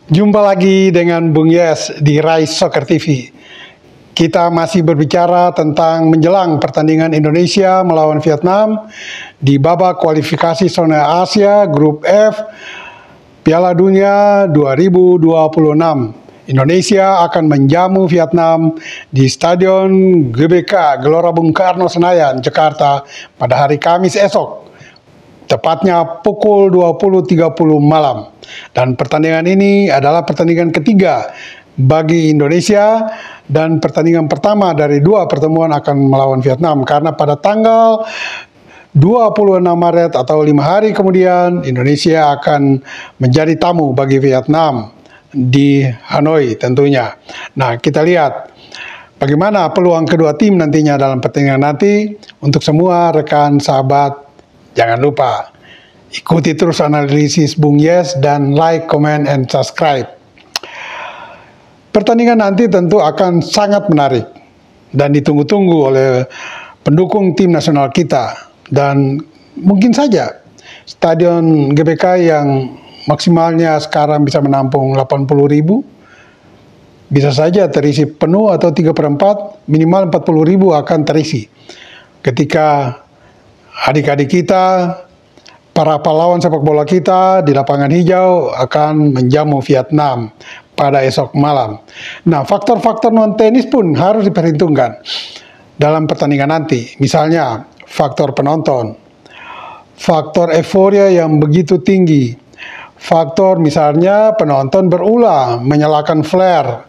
Jumpa lagi dengan Bung Yes di Rise Soccer TV. Kita masih berbicara tentang menjelang pertandingan Indonesia melawan Vietnam di babak kualifikasi zona Asia Grup F Piala Dunia 2026. Indonesia akan menjamu Vietnam di Stadion GBK Gelora Bung Karno Senayan, Jakarta pada hari Kamis esok, tepatnya pukul 20.30 malam. Dan pertandingan ini adalah pertandingan ketiga bagi Indonesia dan pertandingan pertama dari dua pertemuan akan melawan Vietnam, karena pada tanggal 26 Maret atau 5 hari kemudian Indonesia akan menjadi tamu bagi Vietnam di Hanoi tentunya. Nah, kita lihat bagaimana peluang kedua tim nantinya dalam pertandingan nanti. Untuk semua rekan sahabat, jangan lupa ikuti terus analisis Bung Yes dan like, comment, and subscribe. Pertandingan nanti tentu akan sangat menarik dan ditunggu-tunggu oleh pendukung tim nasional kita. Dan mungkin saja Stadion GBK yang maksimalnya sekarang bisa menampung 80.000, bisa saja terisi penuh atau 3/4, minimal 40.000 akan terisi. Ketika adik-adik kita, para pahlawan sepak bola kita di lapangan hijau akan menjamu Vietnam pada esok malam. Nah, faktor-faktor non-tenis pun harus diperhitungkan dalam pertandingan nanti. Misalnya, faktor penonton, faktor euforia yang begitu tinggi, faktor misalnya penonton berulah menyalakan flare,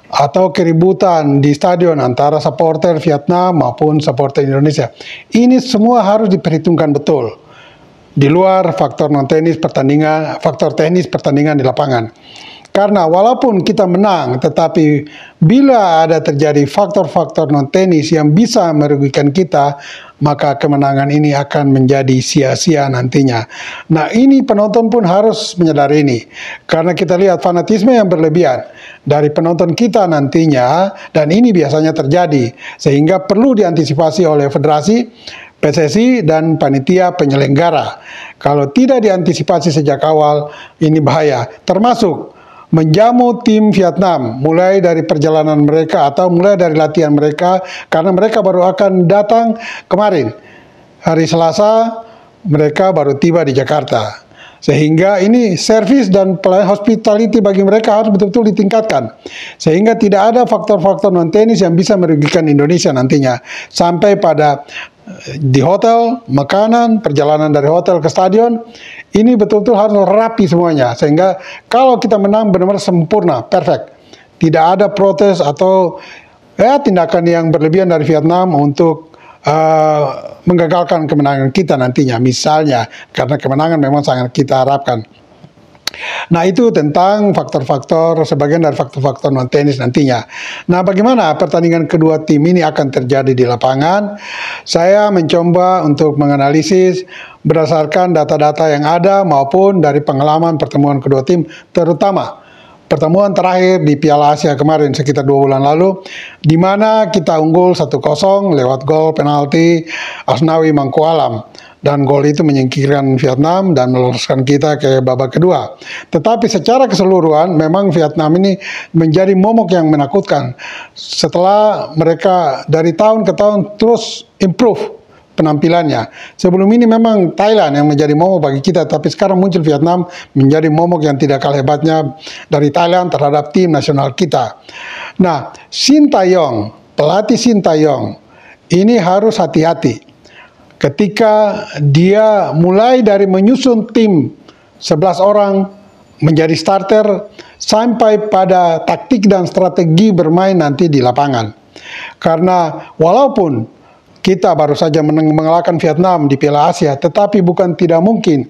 atau keributan di stadion antara supporter Vietnam maupun supporter Indonesia. Ini semua harus diperhitungkan betul. Di luar faktor non-tenis pertandingan, faktor teknis pertandingan di lapangan. Karena walaupun kita menang, tetapi bila ada terjadi faktor-faktor non-tenis yang bisa merugikan kita, maka kemenangan ini akan menjadi sia-sia nantinya. Nah, ini penonton pun harus menyadari ini. Karena kita lihat fanatisme yang berlebihan dari penonton kita nantinya, dan ini biasanya terjadi. Sehingga perlu diantisipasi oleh federasi, PSSI, dan panitia penyelenggara. Kalau tidak diantisipasi sejak awal, ini bahaya. Termasuk menjamu tim Vietnam mulai dari perjalanan mereka atau mulai dari latihan mereka, karena mereka baru akan datang kemarin. Hari Selasa mereka baru tiba di Jakarta. Sehingga ini servis dan pelayanan hospitality bagi mereka harus betul-betul ditingkatkan. Sehingga tidak ada faktor-faktor non-tenis yang bisa merugikan Indonesia nantinya. Sampai pada di hotel, makanan, perjalanan dari hotel ke stadion, ini betul-betul harus rapi semuanya. Sehingga kalau kita menang benar-benar sempurna, perfect. Tidak ada protes atau tindakan yang berlebihan dari Vietnam untuk menggagalkan kemenangan kita nantinya. Misalnya, karena kemenangan memang sangat kita harapkan. Nah, itu tentang faktor-faktor, sebagian dari faktor-faktor non-tenis nantinya. Nah, bagaimana pertandingan kedua tim ini akan terjadi di lapangan? Saya mencoba untuk menganalisis berdasarkan data-data yang ada maupun dari pengalaman pertemuan kedua tim, terutama pertemuan terakhir di Piala Asia kemarin sekitar 2 bulan lalu, di mana kita unggul 1-0 lewat gol penalti Asnawi Mangkualam. Dan gol itu menyingkirkan Vietnam dan meloloskan kita ke babak kedua. Tetapi secara keseluruhan memang Vietnam ini menjadi momok yang menakutkan. Setelah mereka dari tahun ke tahun terus improve penampilannya. Sebelum ini memang Thailand yang menjadi momok bagi kita, tapi sekarang muncul Vietnam menjadi momok yang tidak kalah hebatnya dari Thailand terhadap tim nasional kita. Nah, Sintayong, pelatih Sintayong ini harus hati-hati ketika dia mulai dari menyusun tim 11 orang menjadi starter sampai pada taktik dan strategi bermain nanti di lapangan. Karena walaupun kita baru saja mengalahkan Vietnam di Piala Asia, tetapi bukan tidak mungkin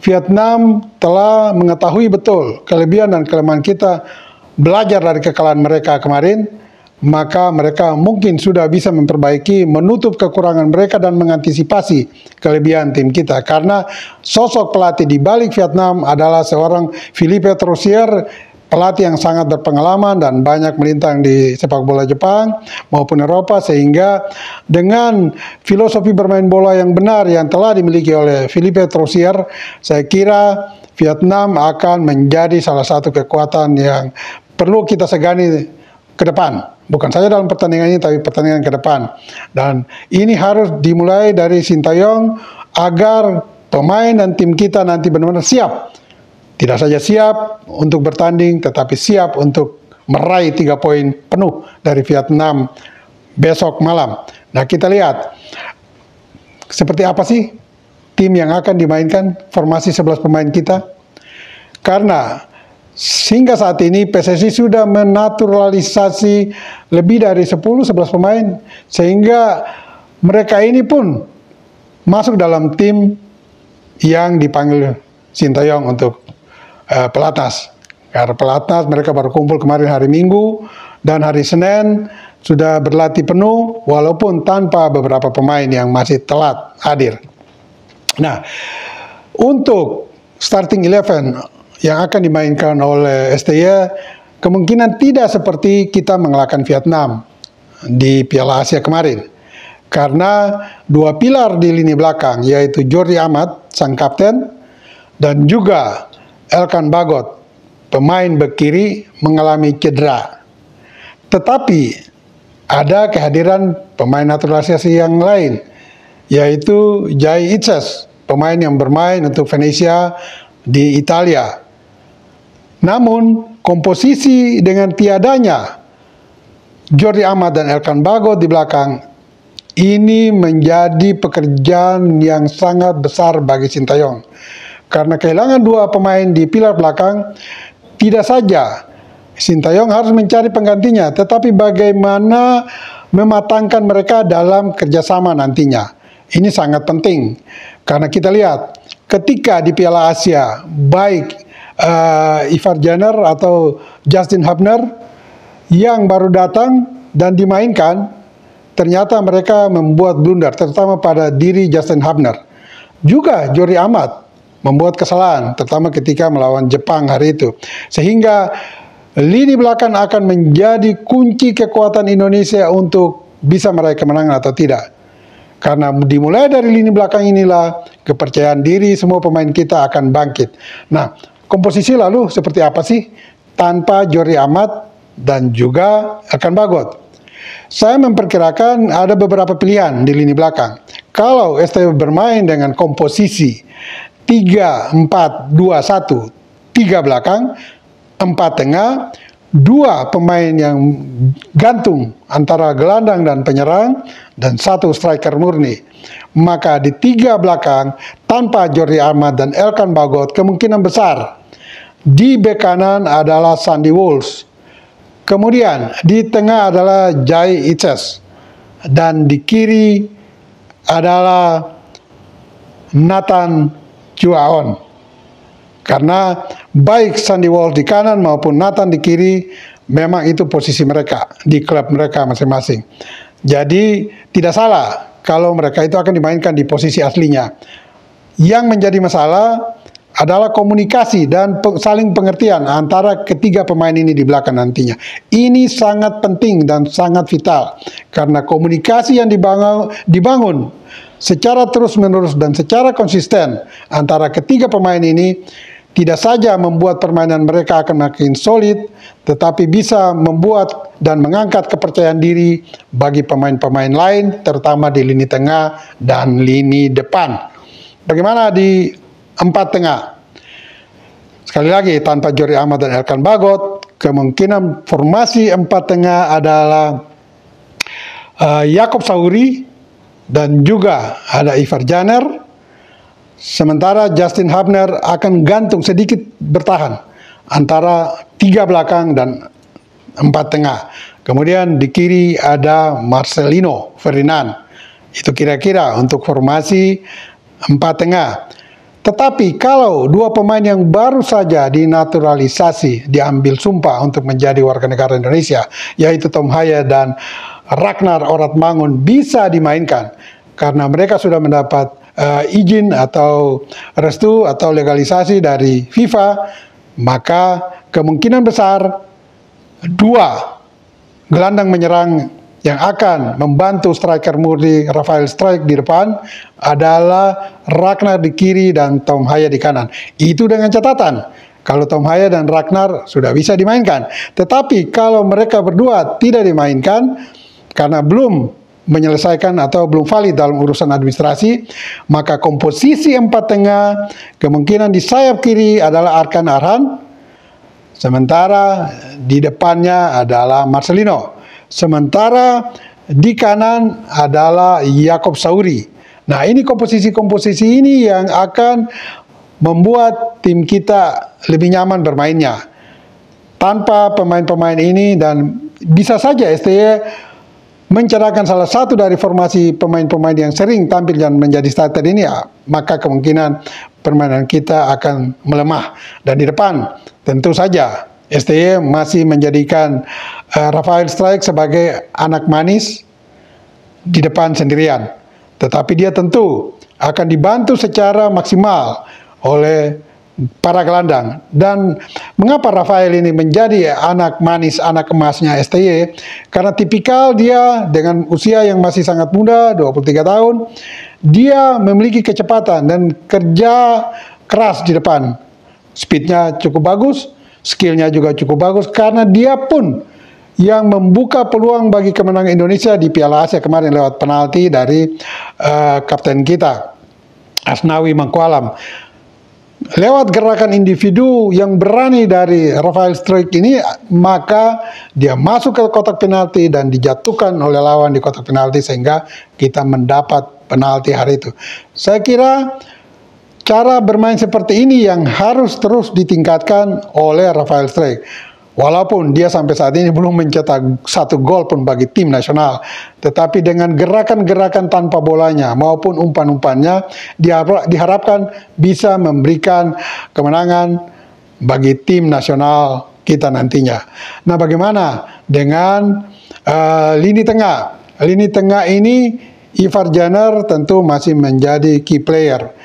Vietnam telah mengetahui betul kelebihan dan kelemahan kita, belajar dari kekalahan mereka kemarin, maka mereka mungkin sudah bisa memperbaiki, menutup kekurangan mereka dan mengantisipasi kelebihan tim kita. Karena sosok pelatih di balik Vietnam adalah seorang Philippe Troussier, pelatih yang sangat berpengalaman dan banyak melintang di sepak bola Jepang maupun Eropa, sehingga dengan filosofi bermain bola yang benar yang telah dimiliki oleh Philippe Troussier, saya kira Vietnam akan menjadi salah satu kekuatan yang perlu kita segani ke depan. Bukan saja dalam pertandingan ini, tapi pertandingan ke depan. Dan ini harus dimulai dari Sintayong agar pemain dan tim kita nanti benar-benar siap. Tidak saja siap untuk bertanding, tetapi siap untuk meraih 3 poin penuh dari Vietnam besok malam. Nah, kita lihat seperti apa sih tim yang akan dimainkan, formasi 11 pemain kita. Karena hingga saat ini PSSI sudah menaturalisasi lebih dari 10-11 pemain, sehingga mereka ini pun masuk dalam tim yang dipanggil Sintayong untuk pelatnas. Karena pelatnas mereka baru kumpul kemarin hari Minggu, dan hari Senin sudah berlatih penuh walaupun tanpa beberapa pemain yang masih telat hadir. Nah, untuk starting 11 yang akan dimainkan oleh STY kemungkinan tidak seperti kita mengalahkan Vietnam di Piala Asia kemarin. Karena 2 pilar di lini belakang, yaitu Jordi Amat, sang kapten, dan juga Elkan Bagot, pemain bek kiri, mengalami cedera. Tetapi ada kehadiran pemain naturalisasi yang lain, yaitu Jai Itzes, pemain yang bermain untuk Venezia di Italia. Namun, komposisi dengan tiadanya Jordi Amat dan Elkan Bagot di belakang, ini menjadi pekerjaan yang sangat besar bagi Sintayong. Karena kehilangan 2 pemain di pilar belakang, tidak saja Sintayong harus mencari penggantinya, tetapi bagaimana mematangkan mereka dalam kerjasama nantinya. Ini sangat penting, karena kita lihat ketika di Piala Asia, baik Ivar Jenner atau Justin Hubner yang baru datang dan dimainkan, ternyata mereka membuat blunder, terutama pada diri Justin Hubner. Juga Jordi Amat membuat kesalahan, terutama ketika melawan Jepang hari itu. Sehingga lini belakang akan menjadi kunci kekuatan Indonesia untuk bisa meraih kemenangan atau tidak. Karena dimulai dari lini belakang inilah kepercayaan diri semua pemain kita akan bangkit. Nah, komposisi lalu seperti apa sih tanpa Jordi Amat dan juga Elkan Bagot? Saya memperkirakan ada beberapa pilihan di lini belakang. Kalau STY bermain dengan komposisi 3-4-2-1, 3 belakang, 4 tengah, 2 pemain yang gantung antara gelandang dan penyerang, dan 1 striker murni. Maka di 3 belakang tanpa Jordi Amat dan Elkan Bagot, kemungkinan besar di bek kanan adalah Sandy Walsh. Kemudian di tengah adalah Jai Itzes, dan di kiri adalah Nathan Chuaon. Karena baik Sandy Walsh di kanan maupun Nathan di kiri, memang itu posisi mereka di klub mereka masing-masing. Jadi tidak salah kalau mereka itu akan dimainkan di posisi aslinya. Yang menjadi masalah adalah komunikasi dan saling pengertian antara ketiga pemain ini di belakang nantinya. Ini sangat penting dan sangat vital, karena komunikasi yang dibangun secara terus-menerus dan secara konsisten antara ketiga pemain ini tidak saja membuat permainan mereka akan makin solid, tetapi bisa membuat dan mengangkat kepercayaan diri bagi pemain-pemain lain, terutama di lini tengah dan lini depan. Bagaimana di 4 tengah? Sekali lagi, tanpa Jordi Amat dan Elkan Bagot, kemungkinan formasi 4 tengah adalah Yaakob Sauri, dan juga ada Ivar Jenner. Sementara Justin Hubner akan gantung sedikit bertahan antara 3 belakang dan 4 tengah. Kemudian di kiri ada Marcelino Ferdinand. Itu kira-kira untuk formasi 4 tengah. Tetapi kalau 2 pemain yang baru saja dinaturalisasi, diambil sumpah untuk menjadi warga negara Indonesia, yaitu Tom Haya dan Ragnar Oratmangun, bisa dimainkan karena mereka sudah mendapat izin atau restu atau legalisasi dari FIFA, maka kemungkinan besar dua gelandang menyerang yang akan membantu striker murni Rafael Struijk di depan adalah Ragnar di kiri dan Tom Haya di kanan. Itu dengan catatan, kalau Tom Haya dan Ragnar sudah bisa dimainkan. Tetapi kalau mereka berdua tidak dimainkan, karena belum menyelesaikan atau belum valid dalam urusan administrasi, maka komposisi empat tengah kemungkinan di sayap kiri adalah Arkan Arhan, sementara di depannya adalah Marcelino. Sementara di kanan adalah Yakob Sauri. Nah, ini komposisi-komposisi ini yang akan membuat tim kita lebih nyaman bermainnya. Tanpa pemain-pemain ini, dan bisa saja STY mencerahkan salah satu dari formasi pemain-pemain yang sering tampil dan menjadi starter ini, maka kemungkinan permainan kita akan melemah. Dan di depan tentu saja STY masih menjadikan Rafael Struijk sebagai anak manis di depan sendirian. Tetapi dia tentu akan dibantu secara maksimal oleh para gelandang. Dan mengapa Rafael ini menjadi anak manis, anak emasnya STY? Karena tipikal dia dengan usia yang masih sangat muda, 23 tahun, dia memiliki kecepatan dan kerja keras di depan. Speednya cukup bagus, skillnya juga cukup bagus, karena dia pun yang membuka peluang bagi kemenangan Indonesia di Piala Asia kemarin lewat penalti dari kapten kita, Asnawi Mangkualam. Lewat gerakan individu yang berani dari Rafael Struijk ini, maka dia masuk ke kotak penalti dan dijatuhkan oleh lawan di kotak penalti, sehingga kita mendapat penalti hari itu. Saya kira cara bermain seperti ini yang harus terus ditingkatkan oleh Rafael Struijk. Walaupun dia sampai saat ini belum mencetak satu gol pun bagi tim nasional, tetapi dengan gerakan-gerakan tanpa bolanya maupun umpan-umpannya diharapkan bisa memberikan kemenangan bagi tim nasional kita nantinya. Nah, bagaimana dengan lini tengah? Lini tengah ini Ivar Jenner tentu masih menjadi key player.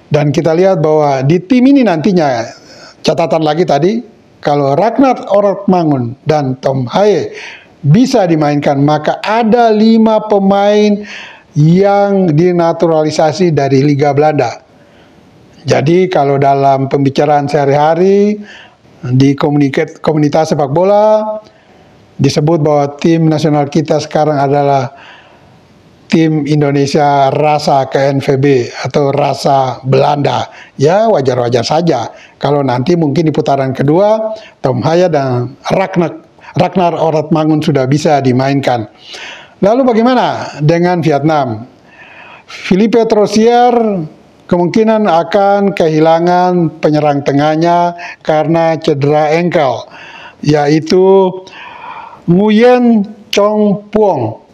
Dan kita lihat bahwa di tim ini nantinya, catatan lagi tadi, kalau Ragnar Oratmangun dan Tom Haya bisa dimainkan, maka ada 5 pemain yang dinaturalisasi dari Liga Belanda. Jadi kalau dalam pembicaraan sehari-hari di komunitas sepak bola disebut bahwa tim nasional kita sekarang adalah tim Indonesia rasa KNVB atau rasa Belanda. Ya, wajar-wajar saja kalau nanti mungkin di putaran kedua Tom Haya dan Ragnar Oratmangun sudah bisa dimainkan. Lalu bagaimana dengan Vietnam? Philippe Troussier kemungkinan akan kehilangan penyerang tengahnya karena cedera engkel, yaitu Nguyen Chong Puong.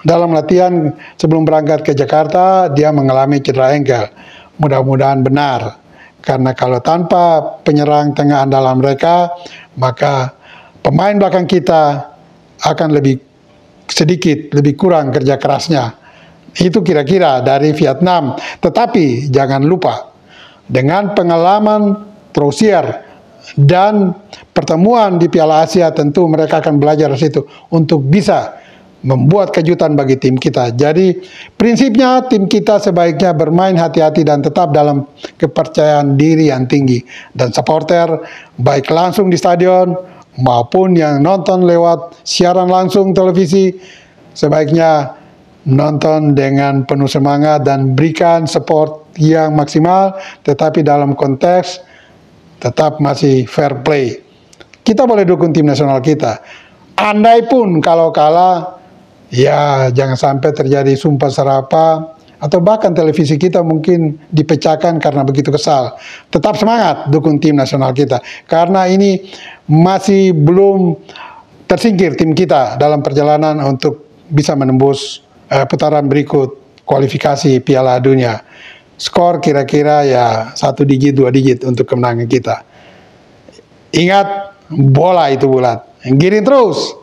Dalam latihan sebelum berangkat ke Jakarta, dia mengalami cedera engkel. Mudah-mudahan benar, karena kalau tanpa penyerang tengah andalan mereka, maka pemain belakang kita akan lebih kurang kerja kerasnya. Itu kira-kira dari Vietnam. Tetapi jangan lupa, dengan pengalaman Troussier dan pertemuan di Piala Asia, tentu mereka akan belajar dari situ untuk bisa membuat kejutan bagi tim kita. Jadi prinsipnya tim kita sebaiknya bermain hati-hati dan tetap dalam kepercayaan diri yang tinggi. Dan supporter baik langsung di stadion maupun yang nonton lewat siaran langsung televisi, sebaiknya nonton dengan penuh semangat dan berikan support yang maksimal, tetapi dalam konteks tetap masih fair play. Kita boleh dukung tim nasional kita. Andai pun kalau kalah, ya jangan sampai terjadi sumpah serapa, atau bahkan televisi kita mungkin dipecahkan karena begitu kesal. Tetap semangat dukung tim nasional kita, karena ini masih belum tersingkir tim kita dalam perjalanan untuk bisa menembus putaran berikut kualifikasi Piala Dunia. Skor kira-kira ya 1 digit, 2 digit untuk kemenangan kita. Ingat, bola itu bulat. Giring terus.